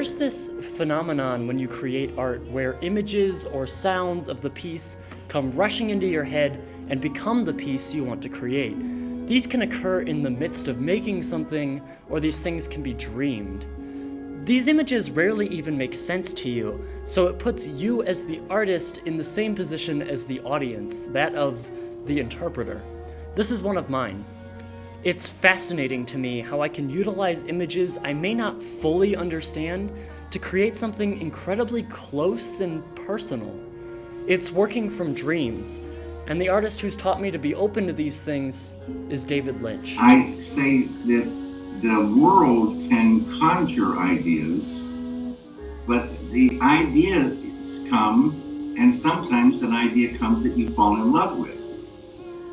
There's this phenomenon when you create art where images or sounds of the piece come rushing into your head and become the piece you want to create. These can occur in the midst of making something, or these things can be dreamed. These images rarely even make sense to you, so it puts you as the artist in the same position as the audience, that of the interpreter. This is one of mine. It's fascinating to me how I can utilize images I may not fully understand to create something incredibly close and personal. It's working from dreams, and the artist who's taught me to be open to these things is David Lynch. I say that the world can conjure ideas, but the ideas come, and sometimes an idea comes that you fall in love with.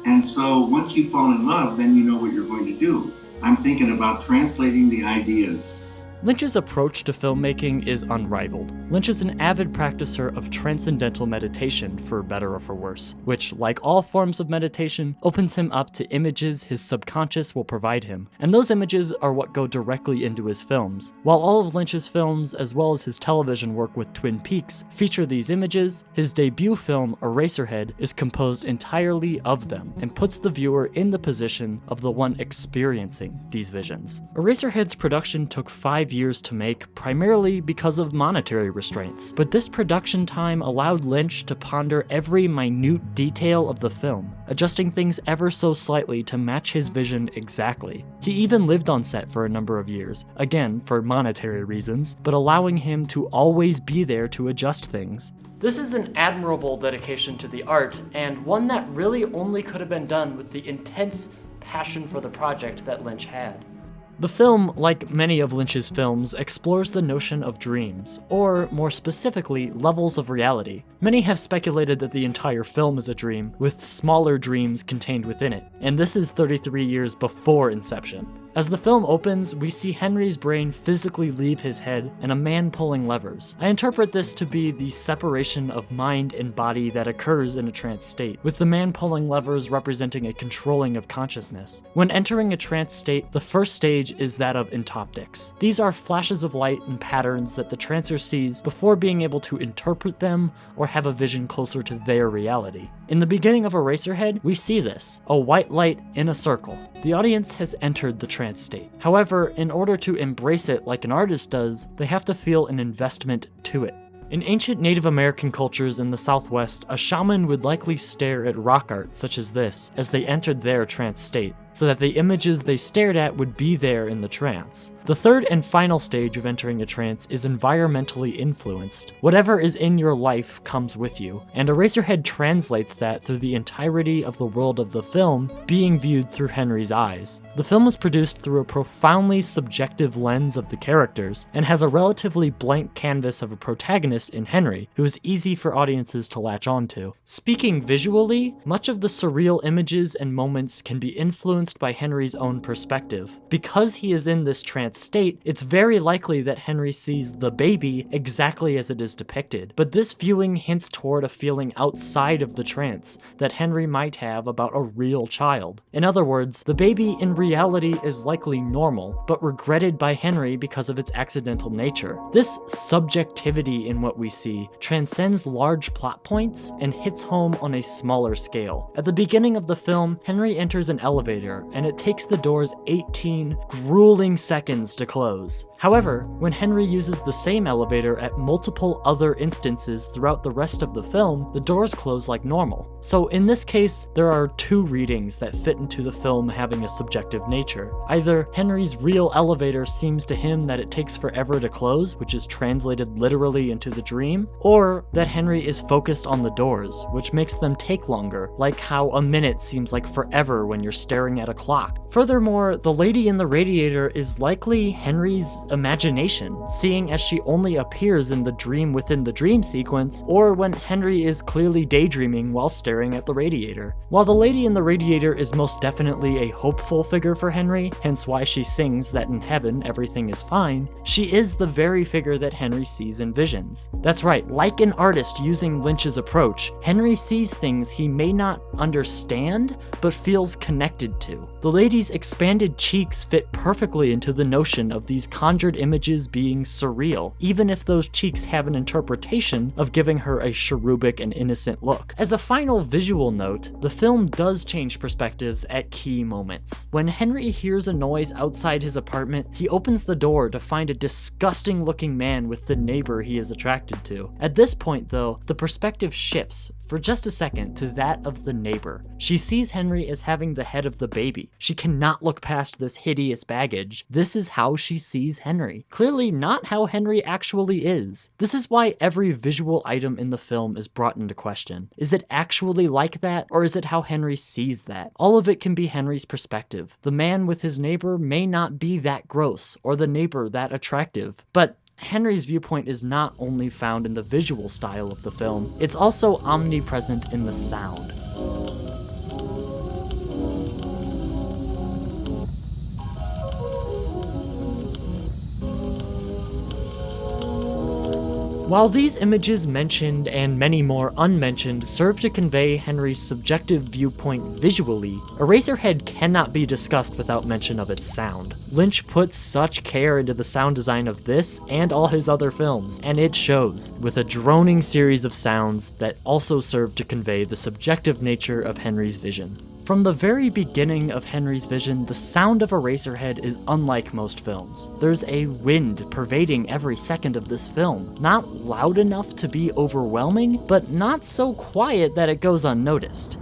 And so once you fall in love, then you know what you're going to do. I'm thinking about translating the ideas. Lynch's approach to filmmaking is unrivaled. Lynch is an avid practicer of transcendental meditation, for better or for worse, which, like all forms of meditation, opens him up to images his subconscious will provide him, and those images are what go directly into his films. While all of Lynch's films, as well as his television work with Twin Peaks, feature these images, his debut film, Eraserhead, is composed entirely of them, and puts the viewer in the position of the one experiencing these visions. Eraserhead's production took 5 years to make, primarily because of monetary restraints, but this production time allowed Lynch to ponder every minute detail of the film, adjusting things ever so slightly to match his vision exactly. He even lived on set for a number of years, again for monetary reasons, but allowing him to always be there to adjust things. This is an admirable dedication to the art, and one that really only could have been done with the intense passion for the project that Lynch had. The film, like many of Lynch's films, explores the notion of dreams, or more specifically, levels of reality. Many have speculated that the entire film is a dream, with smaller dreams contained within it, and this is 33 years before Inception. As the film opens, we see Henry's brain physically leave his head and a man pulling levers. I interpret this to be the separation of mind and body that occurs in a trance state, with the man pulling levers representing a controlling of consciousness. When entering a trance state, the first stage is that of entoptics. These are flashes of light and patterns that the trancer sees before being able to interpret them or have a vision closer to their reality. In the beginning of Eraserhead, we see this, a white light in a circle. The audience has entered the trance state. However, in order to embrace it like an artist does, they have to feel an investment to it. In ancient Native American cultures in the Southwest, a shaman would likely stare at rock art such as this as they entered their trance state, so that the images they stared at would be there in the trance. The third and final stage of entering a trance is environmentally influenced. Whatever is in your life comes with you, and Eraserhead translates that through the entirety of the world of the film being viewed through Henry's eyes. The film is produced through a profoundly subjective lens of the characters, and has a relatively blank canvas of a protagonist in Henry, who is easy for audiences to latch onto. Speaking visually, much of the surreal images and moments can be influenced by Henry's own perspective. Because he is in this trance state, it's very likely that Henry sees the baby exactly as it is depicted, but this viewing hints toward a feeling outside of the trance that Henry might have about a real child. In other words, the baby in reality is likely normal, but regretted by Henry because of its accidental nature. This subjectivity in what we see transcends large plot points and hits home on a smaller scale. At the beginning of the film, Henry enters an elevator, and it takes the doors 18 grueling seconds to close. However, when Henry uses the same elevator at multiple other instances throughout the rest of the film, the doors close like normal. So in this case, there are two readings that fit into the film having a subjective nature. Either Henry's real elevator seems to him that it takes forever to close, which is translated literally into the dream, or that Henry is focused on the doors, which makes them take longer, like how a minute seems like forever when you're staring at a clock. Furthermore, the lady in the radiator is likely Henry's imagination, seeing as she only appears in the dream within the dream sequence, or when Henry is clearly daydreaming while staring at the radiator. While the lady in the radiator is most definitely a hopeful figure for Henry, hence why she sings that in heaven everything is fine, she is the very figure that Henry sees in visions. That's right, like an artist using Lynch's approach, Henry sees things he may not understand, but feels connected to. The lady's expanded cheeks fit perfectly into the notion of these conjured images being surreal, even if those cheeks have an interpretation of giving her a cherubic and innocent look. As a final visual note, the film does change perspectives at key moments. When Henry hears a noise outside his apartment, he opens the door to find a disgusting looking man with the neighbor he is attracted to. At this point though, the perspective shifts for just a second to that of the neighbor. She sees Henry as having the head of the baby. She cannot look past this hideous baggage. This is how she sees Henry. Clearly not how Henry actually is. This is why every visual item in the film is brought into question. Is it actually like that, or is it how Henry sees that? All of it can be Henry's perspective. The man with his neighbor may not be that gross, or the neighbor that attractive, but Henry's viewpoint is not only found in the visual style of the film, it's also omnipresent in the sound. While these images mentioned and many more unmentioned serve to convey Henry's subjective viewpoint visually, Eraserhead cannot be discussed without mention of its sound. Lynch puts such care into the sound design of this and all his other films, and it shows, with a droning series of sounds that also serve to convey the subjective nature of Henry's vision. From the very beginning of Henry's vision, the sound of Eraserhead is unlike most films. There's a wind pervading every second of this film. Not loud enough to be overwhelming, but not so quiet that it goes unnoticed.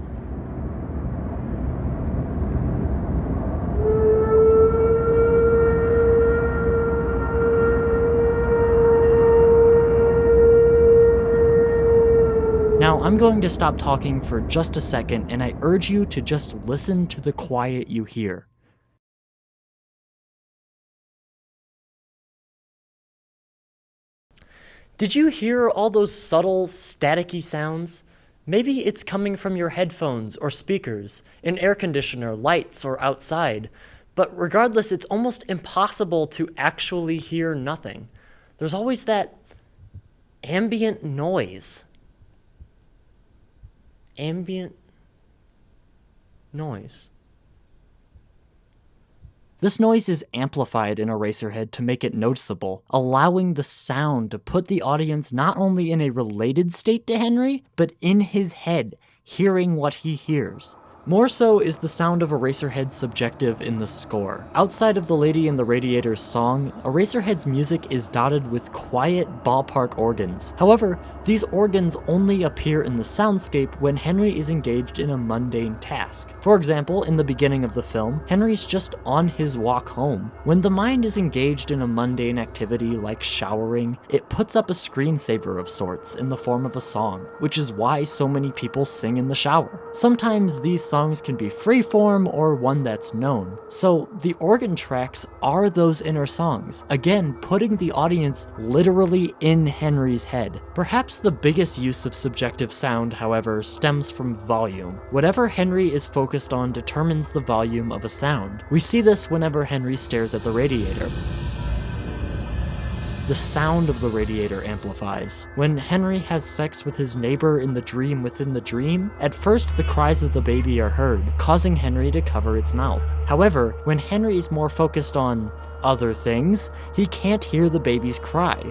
Now, I'm going to stop talking for just a second, and I urge you to just listen to the quiet you hear. Did you hear all those subtle, staticky sounds? Maybe it's coming from your headphones or speakers, an air conditioner, lights, or outside. But regardless, it's almost impossible to actually hear nothing. There's always that ambient noise. Ambient noise. This noise is amplified in Eraserhead to make it noticeable, allowing the sound to put the audience not only in a related state to Henry, but in his head, hearing what he hears. More so is the sound of Eraserhead subjective in the score. Outside of the Lady in the Radiator's song, Eraserhead's music is dotted with quiet ballpark organs. However, these organs only appear in the soundscape when Henry is engaged in a mundane task. For example, in the beginning of the film, Henry's just on his walk home. When the mind is engaged in a mundane activity like showering, it puts up a screensaver of sorts in the form of a song, which is why so many people sing in the shower. Sometimes these songs can be freeform or one that's known. So the organ tracks are those inner songs, again putting the audience literally in Henry's head. Perhaps the biggest use of subjective sound, however, stems from volume. Whatever Henry is focused on determines the volume of a sound. We see this whenever Henry stares at the radiator. The sound of the radiator amplifies. When Henry has sex with his neighbor in the dream within the dream, at first the cries of the baby are heard, causing Henry to cover its mouth. However, when Henry is more focused on other things, he can't hear the baby's cry.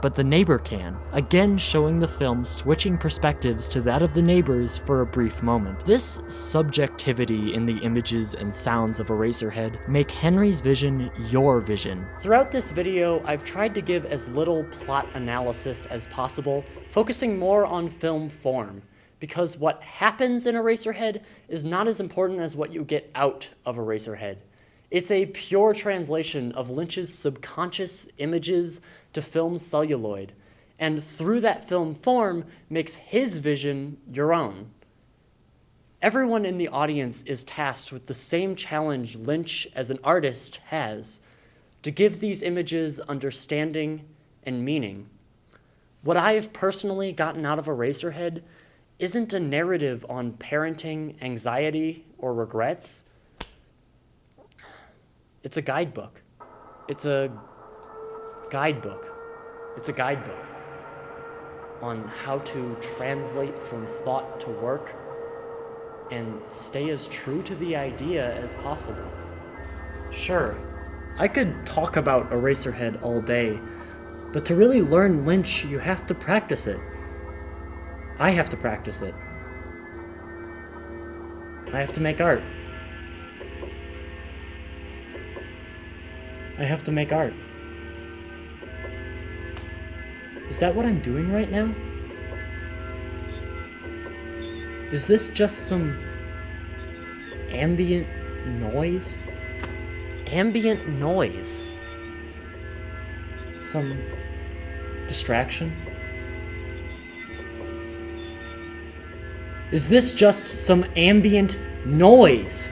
But the neighbor can, again showing the film switching perspectives to that of the neighbors for a brief moment. This subjectivity in the images and sounds of Eraserhead make Henry's vision your vision. Throughout this video, I've tried to give as little plot analysis as possible, focusing more on film form, because what happens in Eraserhead is not as important as what you get out of Eraserhead. It's a pure translation of Lynch's subconscious images to film celluloid, and through that film form makes his vision your own. Everyone in the audience is tasked with the same challenge Lynch as an artist has, to give these images understanding and meaning. What I have personally gotten out of Eraserhead isn't a narrative on parenting, anxiety, or regrets. It's a guidebook. It's a guidebook. It's a guidebook on how to translate from thought to work and stay as true to the idea as possible. Sure, I could talk about Eraserhead all day, but to really learn Lynch, you have to practice it. I have to practice it. I have to make art. I have to make art. Is that what I'm doing right now? Is this just some ambient noise? Ambient noise? Some distraction? Is this just some ambient noise?